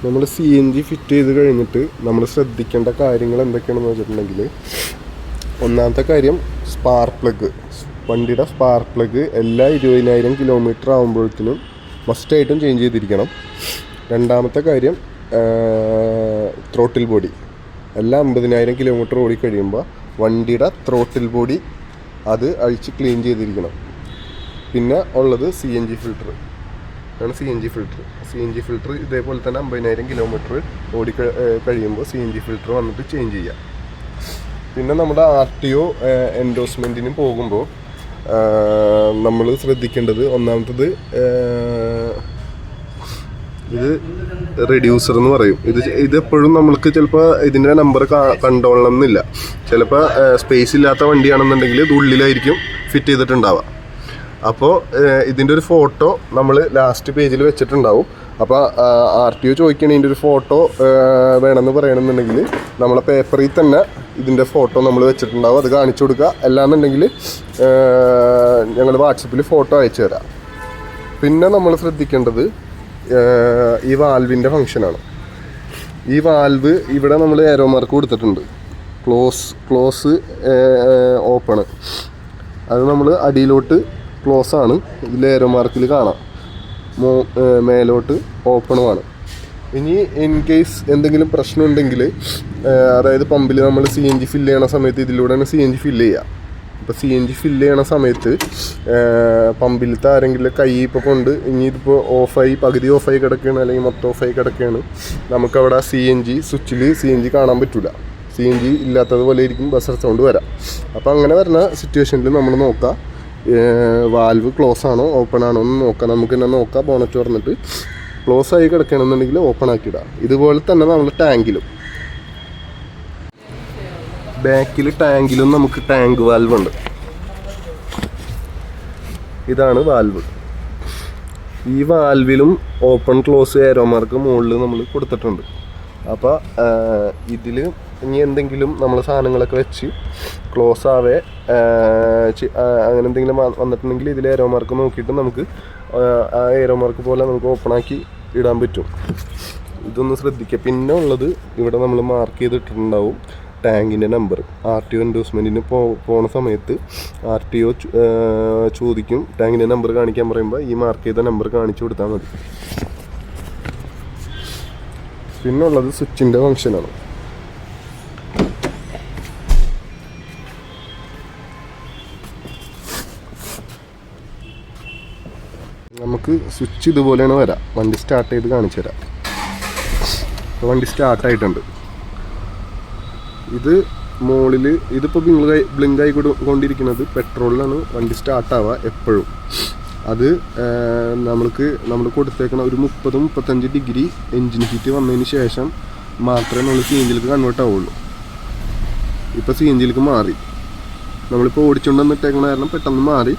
നമ്മൾ CNG fit ചെയ്ത് കഴിഞ്ഞിട്ട് നമ്മൾ ശ്രദ്ധിക്കേണ്ട കാര്യങ്ങൾ എന്തൊക്കെയാണെന്ന് വെച്ചിട്ടുണ്ടെങ്കിൽ, ഒന്നാമത്തെ കാര്യം സ്പാർക്ക് പ്ലഗ്. വണ്ടിയുടെ സ്പാർക്ക് പ്ലഗ് എല്ലാ 20,000 കിലോമീറ്റർ ആകുമ്പോഴത്തേനും മസ്റ്റായിട്ടും ചേഞ്ച് ചെയ്തിരിക്കണം. രണ്ടാമത്തെ കാര്യം ത്രോട്ടിൽ ബോഡി. എല്ലാ 50,000 കിലോമീറ്റർ ഓടി കഴിയുമ്പോൾ വണ്ടിയുടെ ത്രോട്ടിൽ ബോഡി അത് അഴിച്ച് ക്ലീൻ ചെയ്തിരിക്കണം. പിന്നെ ഉള്ളത് CNG ഫിൽറ്റർ ആണ്. CNG ഫിൽറ്റർ ഇതേപോലെ തന്നെ 50,000 കിലോമീറ്റർ ഓടി കഴിയുമ്പോൾ CNG ഫിൽറ്റർ വന്നിട്ട് ചേഞ്ച് ചെയ്യാം. പിന്നെ നമ്മുടെ RTO എൻഡോഴ്സ്മെൻറ്റിന് പോകുമ്പോൾ നമ്മൾ ശ്രദ്ധിക്കേണ്ടത്, ഒന്നാമത്തത് ഇത് റെഡ്യൂസർ എന്ന് പറയും. ഇതെപ്പോഴും നമ്മൾക്ക് ചിലപ്പോൾ ഇതിൻ്റെ നമ്പർ കണ്ടോളണം എന്നില്ല. ചിലപ്പോൾ സ്പേസ് ഇല്ലാത്ത വണ്ടിയാണെന്നുണ്ടെങ്കിൽ ഇത് ഉള്ളിലായിരിക്കും ഫിറ്റ് ചെയ്തിട്ടുണ്ടാവുക. അപ്പോൾ ഇതിൻ്റെ ഒരു ഫോട്ടോ നമ്മൾ ലാസ്റ്റ് പേജിൽ വെച്ചിട്ടുണ്ടാവും. അപ്പോൾ RTO ചോദിക്കണ ഇതിൻ്റെ ഒരു ഫോട്ടോ വേണമെന്ന് പറയണമെന്നുണ്ടെങ്കിൽ നമ്മളെ പേപ്പറിൽ തന്നെ ഇതിൻ്റെ ഫോട്ടോ നമ്മൾ വെച്ചിട്ടുണ്ടാവും. അത് കാണിച്ചു കൊടുക്കുക. അല്ലാന്നുണ്ടെങ്കിൽ ഞങ്ങൾ വാട്സപ്പിൽ ഫോട്ടോ അയച്ചു തരാം. പിന്നെ നമ്മൾ ശ്രദ്ധിക്കേണ്ടത് ഈ വാൽവിൻ്റെ ഫങ്ഷനാണ്. ഈ വാൽവ് ഇവിടെ നമ്മൾ ഏരോ മാർക്ക് കൊടുത്തിട്ടുണ്ട്. Close open. അത് നമ്മൾ അടിയിലോട്ട് ക്ലോസ് ആണ്, ഇതിൽ ഏരോ മാർക്കിൽ കാണാം. മേലോട്ട് ഓപ്പണുമാണ്. ഇനി ഇൻ കേസ് എന്തെങ്കിലും പ്രശ്നമുണ്ടെങ്കിൽ, അതായത് പമ്പിൽ നമ്മൾ CNG ഫില്ല് ചെയ്യണ സമയത്ത് ഇതിലൂടെയാണ് CNG ഫില്ല് ചെയ്യുക. ഇപ്പോൾ CNG ഫില്ല് ചെയ്യണ സമയത്ത് പമ്പിലത്തെ ആരെങ്കിലും കൈ ഇപ്പോൾ കൊണ്ട് ഇനി ഇതിപ്പോൾ പകുതി ഓഫായി കിടക്കുകയാണ്, അല്ലെങ്കിൽ മൊത്തം ഓഫായി കിടക്കുകയാണ്, നമുക്കവിടെ സ്വിച്ചിൽ CNG കാണാൻ പറ്റില്ല. CNG ഇല്ലാത്തതുപോലെ ആയിരിക്കും ബസർ സൗണ്ട് വരാം. അപ്പോൾ അങ്ങനെ വരുന്ന സിറ്റുവേഷനിൽ നമ്മൾ നോക്കുക, വാൽവ് ക്ലോസ് ആണോ ഓപ്പൺ ആണോ എന്ന് നോക്കാം. നമുക്ക് തന്നെ നോക്കാം. ബോണറ്റ് തുറന്നിട്ട് ക്ലോസ് ആയി കിടക്കണമെന്നുണ്ടെങ്കിൽ ഓപ്പൺ ആക്കിയിടാം. ഇതുപോലെ തന്നെ നമ്മൾ ബാക്കിൽ ടാങ്കിലും നമുക്ക് ടാങ്ക് വാൽവ് ഉണ്ട്. ഇതാണ് വാൽവ്. ഈ വാൽവിലും ഓപ്പൺ ക്ലോസ് ഏരോ മാർക്ക് മുകളിൽ നമ്മൾ കൊടുത്തിട്ടുണ്ട്. അപ്പോൾ ഇതിൽ ഇനി എന്തെങ്കിലും നമ്മൾ സാധനങ്ങളൊക്കെ വെച്ച് ക്ലോസ് അങ്ങനെ എന്തെങ്കിലും വന്നിട്ടുണ്ടെങ്കിൽ ഇതിൽ ഏരോ മാർക്ക് നോക്കിയിട്ട് നമുക്ക് ആ ഏരോ മാർക്ക് പോലെ നമുക്ക് ഓപ്പണാക്കി ഇടാൻ പറ്റും. ഇതൊന്ന് ശ്രദ്ധിക്കുക. പിന്നെ ഉള്ളത് ഇവിടെ നമ്മൾ മാർക്ക് ചെയ്തിട്ടുണ്ടാവും ടാങ്കിൻ്റെ നമ്പർ. RTO എൻഡോഴ്സ്മെൻറ്റിന് പോണ സമയത്ത് RTO ചോദിക്കും, ടാങ്കിൻ്റെ നമ്പർ കാണിക്കാൻ പറയുമ്പോൾ ഈ മാർക്ക് ചെയ്ത നമ്പർ കാണിച്ചു കൊടുത്താൽ മതി. പിന്നെ ഉള്ളത് സ്വിച്ചിൻ്റെ ഫങ്ഷനാണ്. നമുക്ക് സ്വിച്ച് ഇതുപോലെയാണ് വരാം. വണ്ടി സ്റ്റാർട്ട് ചെയ്ത് കാണിച്ചു തരാം. ഇപ്പോൾ വണ്ടി സ്റ്റാർട്ടായിട്ടുണ്ട്. ഇത് മുകളിൽ ഇതിപ്പോൾ ബ്ലിങ്കായി കൊണ്ടിരിക്കുന്നത് പെട്രോളിലാണ് വണ്ടി സ്റ്റാർട്ടാവുക എപ്പോഴും. അത് നമ്മൾ കൊടുത്തേക്കണ ഒരു 30-35 ഡിഗ്രി എൻജിൻ ഹീറ്റ് വന്നതിന് ശേഷം മാത്രമേ നമ്മൾ CNGയിലേക്ക് കൺവേർട്ട് ആവുള്ളൂ. ഇപ്പോൾ CNGയിലേക്ക് മാറി. നമ്മളിപ്പോൾ ഓടിച്ചുകൊണ്ട് വന്നിട്ടേക്കണ കാരണം പെട്ടെന്ന് മാറി.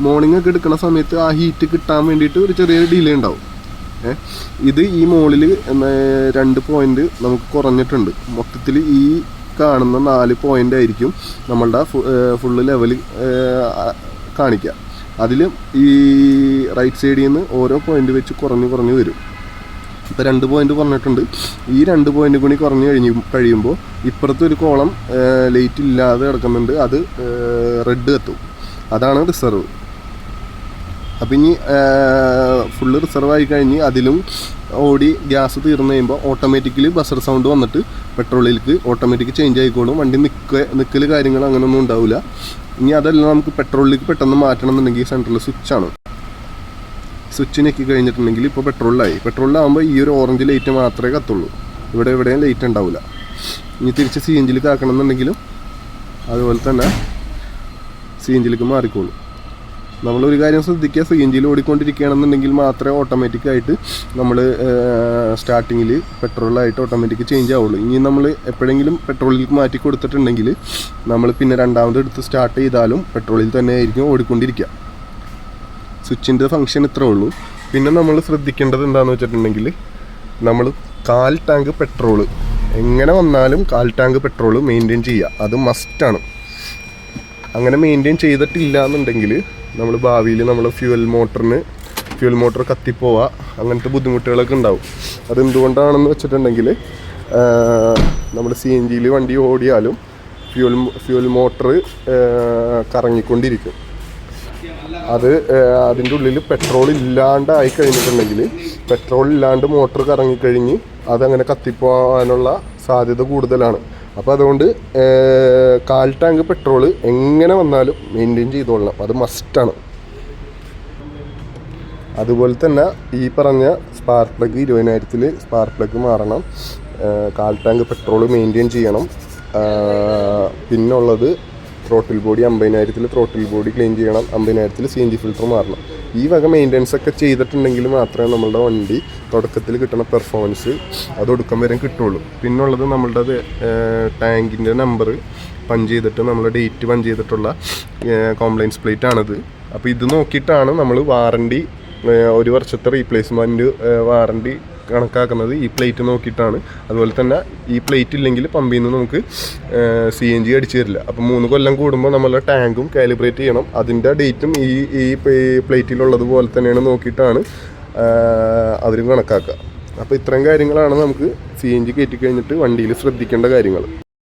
മോർണിംഗ് ഒക്കെ എടുക്കുന്ന സമയത്ത് ആ ഹീറ്റ് കിട്ടാൻ വേണ്ടിയിട്ട് ഒരു ചെറിയ ഡിലേ ഉണ്ടാവും. ഇത് ഈ മുകളിൽ 2 പോയിൻ്റ് നമുക്ക് കുറഞ്ഞിട്ടുണ്ട്. മൊത്തത്തിൽ ഈ കാണുന്ന 4 പോയിൻ്റ് ആയിരിക്കും നമ്മളുടെ ഫുള്ള് ലെവൽ കാണിക്കുക. അതിൽ ഈ റൈറ്റ് സൈഡിൽ നിന്ന് ഓരോ പോയിൻ്റ് വെച്ച് കുറഞ്ഞ് വരും. ഇപ്പോൾ 2 പോയിൻ്റ് പറഞ്ഞിട്ടുണ്ട്. ഈ 2 പോയിൻ്റ് കൂടി കുറഞ്ഞ് കഴിയുമ്പോൾ ഇപ്പുറത്തെ ഒരു കോളം ലൈറ്റ് ഇല്ലാതെ കിടക്കുന്നുണ്ട്. അത് റെഡ് കത്തും. അതാണ് റിസർവ്. അപ്പം ഇനി ഫുള്ള് റിസർവ് ആയി കഴിഞ്ഞ് അതിലും ഓടി ഗ്യാസ് തീർന്നു കഴിയുമ്പോൾ ഓട്ടോമാറ്റിക്കലി ബസർ സൗണ്ട് വന്നിട്ട് പെട്രോളിലേക്ക് ഓട്ടോമാറ്റിക് ചേഞ്ച് ആയിക്കോളും. വണ്ടി നിൽക്കൽ കാര്യങ്ങൾ അങ്ങനെയൊന്നും ഉണ്ടാവില്ല. ഇനി അതെല്ലാം നമുക്ക് പെട്രോളിലേക്ക് പെട്ടെന്ന് മാറ്റണം എന്നുണ്ടെങ്കിൽ സെൻട്രൽ സ്വിച്ചാണ്. സ്വിച്ച് ഞെക്കി കഴിഞ്ഞിട്ടുണ്ടെങ്കിൽ ഇപ്പോൾ പെട്രോളിലാകുമ്പോൾ ഈ ഒരു ഓറഞ്ച് ലൈറ്റ് മാത്രമേ കത്തുള്ളൂ. എവിടെയും ലൈറ്റ് ഉണ്ടാവില്ല. ഇനി തിരിച്ച് CNGയിലേക്ക് ആക്കണം എന്നുണ്ടെങ്കിലും അതുപോലെ തന്നെ CNGയിലേക്ക് മാറിക്കോളും. നമ്മളൊരു കാര്യം ശ്രദ്ധിക്കുക, CNGയിൽ ഓടിക്കൊണ്ടിരിക്കുകയാണെന്നുണ്ടെങ്കിൽ മാത്രമേ ഓട്ടോമാറ്റിക്കായിട്ട് നമ്മൾ സ്റ്റാർട്ടിങ്ങിൽ പെട്രോളിലായിട്ട് ഓട്ടോമാറ്റിക് ചേഞ്ച് ആവുള്ളൂ. ഇനി നമ്മൾ എപ്പോഴെങ്കിലും പെട്രോളിലേക്ക് മാറ്റി കൊടുത്തിട്ടുണ്ടെങ്കിൽ നമ്മൾ പിന്നെ രണ്ടാമത് എടുത്ത് സ്റ്റാർട്ട് ചെയ്താലും പെട്രോളിൽ തന്നെ ആയിരിക്കും ഓടിക്കൊണ്ടിരിക്കുക. സ്വിച്ചിൻ്റെ ഫങ്ഷൻ ഇത്രേ ഉള്ളൂ. പിന്നെ നമ്മൾ ശ്രദ്ധിക്കേണ്ടത് എന്താണെന്ന് വെച്ചിട്ടുണ്ടെങ്കിൽ, നമ്മൾ 1/4 ടാങ്ക് പെട്രോള് എങ്ങനെ വന്നാലും 1/4 ടാങ്ക് പെട്രോള് മെയിൻറ്റെയിൻ ചെയ്യുക. അത് മസ്റ്റാണ്. അങ്ങനെ മെയിൻറ്റെയിൻ ചെയ്തിട്ടില്ല എന്നുണ്ടെങ്കിൽ നമ്മൾ ഭാവിയിൽ നമ്മൾ ഫ്യൂവൽ ഫ്യൂൽ മോട്ടർ കത്തിപ്പോവുക, അങ്ങനത്തെ ബുദ്ധിമുട്ടുകളൊക്കെ ഉണ്ടാവും. അതെന്തുകൊണ്ടാണെന്ന് വെച്ചിട്ടുണ്ടെങ്കിൽ നമ്മൾ CNG വണ്ടി ഓടിയാലും ഫ്യൂൽ മോട്ടർ കറങ്ങിക്കൊണ്ടിരിക്കും. അത് അതിൻ്റെ ഉള്ളിൽ പെട്രോൾ ഇല്ലാണ്ടായി കഴിഞ്ഞിട്ടുണ്ടെങ്കിൽ, പെട്രോൾ ഇല്ലാണ്ട് മോട്ടർ കറങ്ങിക്കഴിഞ്ഞ് അതങ്ങനെ കത്തിപ്പോകാനുള്ള സാധ്യത കൂടുതലാണ്. അപ്പോൾ അതുകൊണ്ട് 1/4 ടാങ്ക് പെട്രോൾ എങ്ങനെ വന്നാലും മെയിൻറ്റെയിൻ ചെയ്തോളണം, അത് മസ്റ്റാണ്. അതുപോലെ തന്നെ ഈ പറഞ്ഞ സ്പാർക്ക് പ്ലഗ് 20,000 സ്പാർക്ക് പ്ലഗ് മാറണം, 1/4 ടാങ്ക് പെട്രോൾ മെയിൻറ്റെയിൻ ചെയ്യണം. പിന്നുള്ളത് throttle body 50,000 throttle body clean ചെയ്യണം, 50,000 CNG ഫിൽറ്റർ മാറണം. ഈ വക മെയിൻ്റെനൻസ് ഒക്കെ ചെയ്തിട്ടുണ്ടെങ്കിൽ മാത്രമേ നമ്മളുടെ വണ്ടി തുടക്കത്തിൽ കിട്ടുന്ന പെർഫോമൻസ് അത് ഒടുക്കം വരെ കിട്ടുള്ളൂ. പിന്നുള്ളത് നമ്മളുടെ ടാങ്കിൻ്റെ നമ്പർ പഞ്ച് ചെയ്തിട്ട് നമ്മൾ ഡേറ്റ് പഞ്ച് ചെയ്തിട്ടുള്ള കോംപ്ലൈൻസ് പ്ലേറ്റ് ആണിത്. അപ്പോൾ ഇത് നോക്കിയിട്ടാണ് നമ്മൾ വാറണ്ടി, 1 വർഷത്തെ റീപ്ലേസ്മെൻറ്റ് വാറണ്ടി കണക്കാക്കുന്നത് ഈ പ്ലേറ്റ് നോക്കിയിട്ടാണ്. അതുപോലെ തന്നെ ഈ പ്ലേറ്റ് ഇല്ലെങ്കിൽ പമ്പിൽ നിന്ന് നമുക്ക് CNG അടിച്ചു തരില്ല. അപ്പോൾ 3 കൊല്ലം കൂടുമ്പോൾ നമ്മളുടെ ടാങ്കും കാലിബ്രേറ്റ് ചെയ്യണം. അതിൻ്റെ ഡേറ്റും ഈ പ്ലേറ്റിലുള്ളതുപോലെ തന്നെയാണ് നോക്കിയിട്ടാണ് അവരും കണക്കാക്കുക. അപ്പോൾ ഇത്രയും കാര്യങ്ങളാണ് നമുക്ക് CNG കയറ്റി കഴിഞ്ഞിട്ട് വണ്ടിയിൽ ശ്രദ്ധിക്കേണ്ട കാര്യങ്ങൾ.